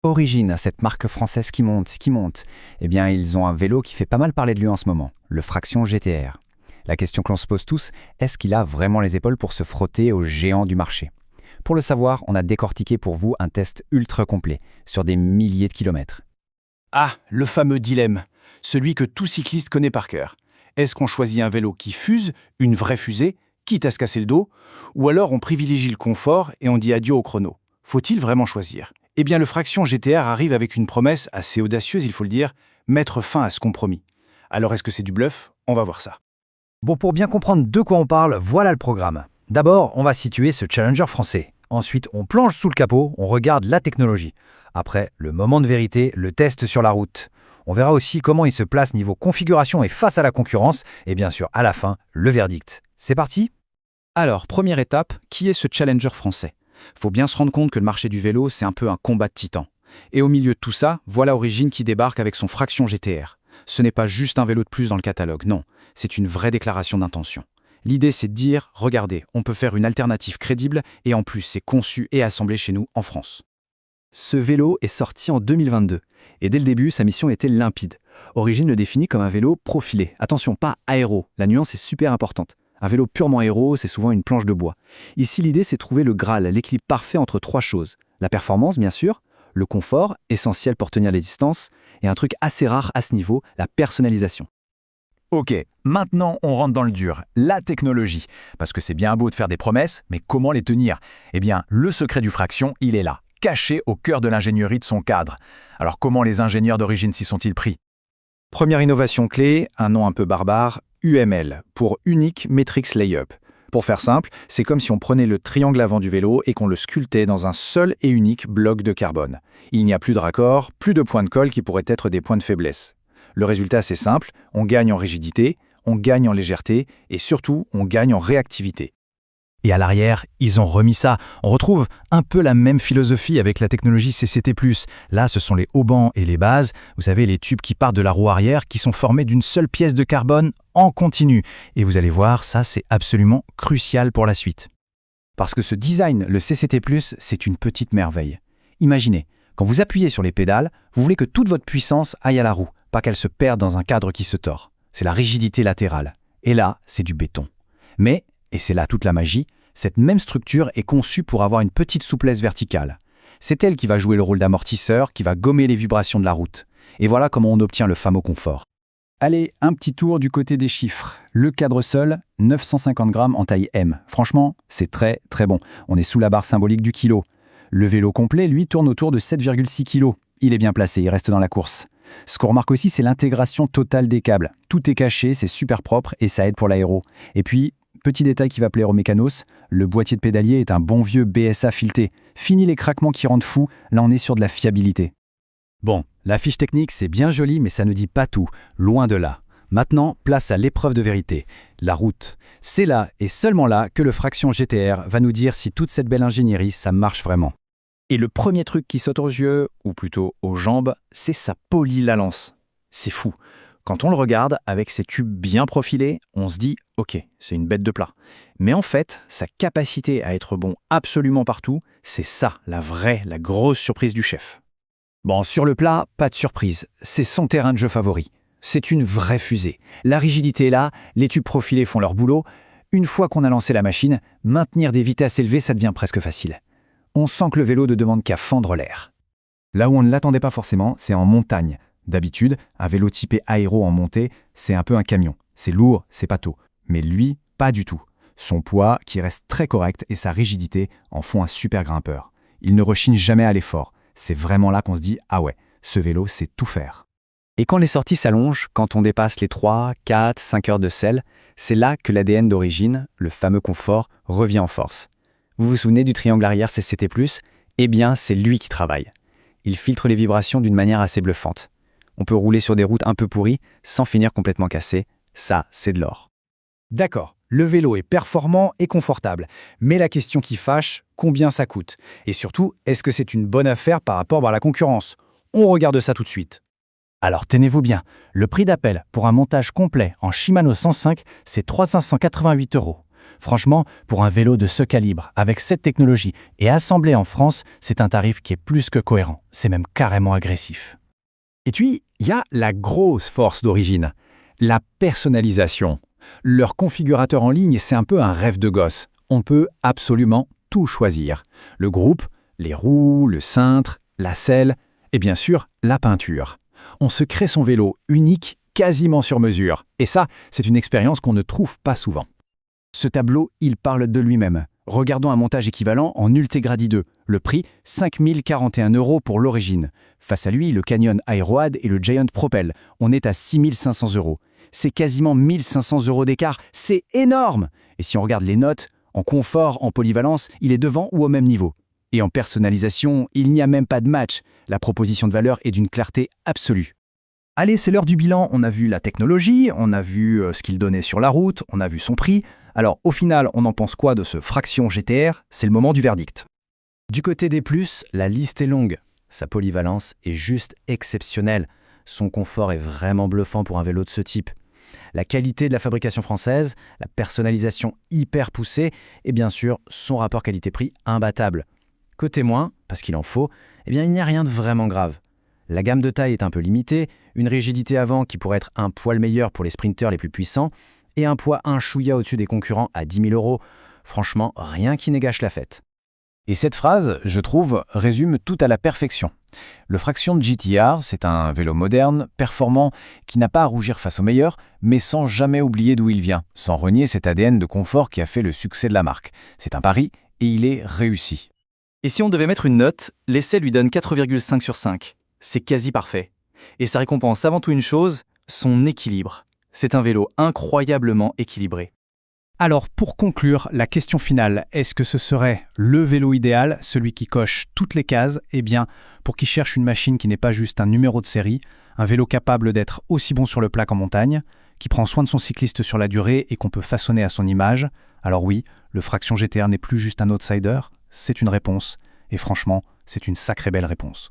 Origine, cette marque française qui monte, qui monte. Eh bien, ils ont un vélo qui fait pas mal parler de lui en ce moment, le Fraction GTR. La question que l'on se pose tous, est-ce qu'il a vraiment les épaules pour se frotter aux géants du marché? Pour le savoir, on a décortiqué pour vous un test ultra complet, sur des milliers de kilomètres. Ah, le fameux dilemme, celui que tout cycliste connaît par cœur. Est-ce qu'on choisit un vélo qui fuse, une vraie fusée, quitte à se casser le dos, ou alors on privilégie le confort et on dit adieu au chrono? Faut-il vraiment choisir? Eh bien, le Fraction GTR arrive avec une promesse assez audacieuse, il faut le dire, mettre fin à ce compromis. Alors est-ce que c'est du bluff? On va voir ça. Bon, pour bien comprendre de quoi on parle, voilà le programme. D'abord, on va situer ce Challenger français. Ensuite, on plonge sous le capot, on regarde la technologie. Après, le moment de vérité, le test sur la route. On verra aussi comment il se place niveau configuration et face à la concurrence. Et bien sûr, à la fin, le verdict. C'est parti? Alors, première étape, qui est ce Challenger français? Faut bien se rendre compte que le marché du vélo, c'est un peu un combat de titans. Et au milieu de tout ça, voilà Origine qui débarque avec son Fraction GTR. Ce n'est pas juste un vélo de plus dans le catalogue, non. C'est une vraie déclaration d'intention. L'idée, c'est de dire, regardez, on peut faire une alternative crédible et en plus, c'est conçu et assemblé chez nous en France. Ce vélo est sorti en 2022 et dès le début, sa mission était limpide. Origine le définit comme un vélo profilé. Attention, pas aéro, la nuance est super importante. Un vélo purement aéro, c'est souvent une planche de bois. Ici, l'idée, c'est de trouver le Graal, l'équilibre parfait entre trois choses. La performance, bien sûr, le confort, essentiel pour tenir les distances, et un truc assez rare à ce niveau, la personnalisation. Ok, maintenant on rentre dans le dur, la technologie. Parce que c'est bien beau de faire des promesses, mais comment les tenir? Eh bien, le secret du Fraction, il est là, caché au cœur de l'ingénierie de son cadre. Alors comment les ingénieurs d'Origine s'y sont-ils pris? Première innovation clé, un nom un peu barbare, UML, pour Unique Matrix Layup. Pour faire simple, c'est comme si on prenait le triangle avant du vélo et qu'on le sculptait dans un seul et unique bloc de carbone. Il n'y a plus de raccords, plus de points de colle qui pourraient être des points de faiblesse. Le résultat, c'est simple, on gagne en rigidité, on gagne en légèreté et surtout, on gagne en réactivité. Et à l'arrière, ils ont remis ça. On retrouve un peu la même philosophie avec la technologie CCT+. Là, ce sont les haubans et les bases. Vous savez, les tubes qui partent de la roue arrière qui sont formés d'une seule pièce de carbone en continu. Et vous allez voir, ça, c'est absolument crucial pour la suite. Parce que ce design, le CCT+, c'est une petite merveille. Imaginez, quand vous appuyez sur les pédales, vous voulez que toute votre puissance aille à la roue, pas qu'elle se perde dans un cadre qui se tord. C'est la rigidité latérale. Et là, c'est du béton. Mais, et c'est là toute la magie, cette même structure est conçue pour avoir une petite souplesse verticale. C'est elle qui va jouer le rôle d'amortisseur, qui va gommer les vibrations de la route. Et voilà comment on obtient le fameux confort. Allez, un petit tour du côté des chiffres. Le cadre seul, 950 grammes en taille M. Franchement, c'est très très bon. On est sous la barre symbolique du kilo. Le vélo complet, lui, tourne autour de 7,6 kg. Il est bien placé, il reste dans la course. Ce qu'on remarque aussi, c'est l'intégration totale des câbles. Tout est caché, c'est super propre et ça aide pour l'aéro. Et puis, petit détail qui va plaire aux mécanos, le boîtier de pédalier est un bon vieux BSA fileté. Fini les craquements qui rendent fou, là on est sur de la fiabilité. Bon, la fiche technique, c'est bien joli, mais ça ne dit pas tout, loin de là. Maintenant, place à l'épreuve de vérité, la route. C'est là et seulement là que le Fraction GTR va nous dire si toute cette belle ingénierie, ça marche vraiment. Et le premier truc qui saute aux yeux, ou plutôt aux jambes, c'est sa polyvalence. C'est fou. Quand on le regarde, avec ses tubes bien profilés, on se dit « Ok, c'est une bête de plat ». Mais en fait, sa capacité à être bon absolument partout, c'est ça, la grosse surprise du chef. Bon, sur le plat, pas de surprise. C'est son terrain de jeu favori. C'est une vraie fusée. La rigidité est là, les tubes profilés font leur boulot. Une fois qu'on a lancé la machine, maintenir des vitesses élevées, ça devient presque facile. On sent que le vélo ne demande qu'à fendre l'air. Là où on ne l'attendait pas forcément, c'est en montagne. D'habitude, un vélo typé aéro en montée, c'est un peu un camion. C'est lourd, c'est pâteau. Mais lui, pas du tout. Son poids, qui reste très correct, et sa rigidité en font un super grimpeur. Il ne rechigne jamais à l'effort. C'est vraiment là qu'on se dit « Ah ouais, ce vélo, c'est tout faire ». Et quand les sorties s'allongent, quand on dépasse les 3, 4, 5 heures de selle, c'est là que l'ADN d'Origine, le fameux confort, revient en force. Vous vous souvenez du triangle arrière CCT+? Eh bien, c'est lui qui travaille. Il filtre les vibrations d'une manière assez bluffante. On peut rouler sur des routes un peu pourries sans finir complètement cassé. Ça, c'est de l'or. D'accord, le vélo est performant et confortable. Mais la question qui fâche, combien ça coûte? Et surtout, est-ce que c'est une bonne affaire par rapport à la concurrence? On regarde ça tout de suite. Alors tenez-vous bien, le prix d'appel pour un montage complet en Shimano 105, c'est 3 588 €. Franchement, pour un vélo de ce calibre, avec cette technologie et assemblé en France, c'est un tarif qui est plus que cohérent. C'est même carrément agressif. Et puis, il y a la grosse force d'Origine, la personnalisation. Leur configurateur en ligne, c'est un peu un rêve de gosse. On peut absolument tout choisir. Le groupe, les roues, le cintre, la selle et bien sûr la peinture. On se crée son vélo unique, quasiment sur mesure. Et ça, c'est une expérience qu'on ne trouve pas souvent. Ce tableau, il parle de lui-même. Regardons un montage équivalent en Ultegrady 2. Le prix, 5 041 € pour l'Origine. Face à lui, le Canyon Aeroad et le Giant Propel. On est à 6 500 €. C'est quasiment 1 500 € d'écart. C'est énorme! Et si on regarde les notes, en confort, en polyvalence, il est devant ou au même niveau. Et en personnalisation, il n'y a même pas de match. La proposition de valeur est d'une clarté absolue. Allez, c'est l'heure du bilan. On a vu la technologie, on a vu ce qu'il donnait sur la route, on a vu son prix. Alors, au final, on en pense quoi de ce Fraction GTR? C'est le moment du verdict. Du côté des plus, la liste est longue. Sa polyvalence est juste exceptionnelle. Son confort est vraiment bluffant pour un vélo de ce type. La qualité de la fabrication française, la personnalisation hyper poussée et bien sûr son rapport qualité-prix imbattable. Côté moins, parce qu'il en faut, il n'y a rien de vraiment grave. La gamme de taille est un peu limitée, une rigidité avant qui pourrait être un poil meilleure pour les sprinteurs les plus puissants et un poids un chouïa au-dessus des concurrents à 10 000 €. Franchement, rien qui n'égâche la fête. Et cette phrase, je trouve, résume tout à la perfection. Le Fraction GTR, c'est un vélo moderne, performant, qui n'a pas à rougir face aux meilleurs, mais sans jamais oublier d'où il vient, sans renier cet ADN de confort qui a fait le succès de la marque. C'est un pari et il est réussi. Et si on devait mettre une note, l'essai lui donne 4,5 sur 5. C'est quasi parfait. Et ça récompense avant tout une chose, son équilibre. C'est un vélo incroyablement équilibré. Alors, pour conclure, la question finale, est-ce que ce serait le vélo idéal, celui qui coche toutes les cases? Eh bien, pour qui cherche une machine qui n'est pas juste un numéro de série, un vélo capable d'être aussi bon sur le plat qu'en montagne, qui prend soin de son cycliste sur la durée et qu'on peut façonner à son image, alors oui, le Fraction GTR n'est plus juste un outsider, c'est une réponse. Et franchement, c'est une sacrée belle réponse.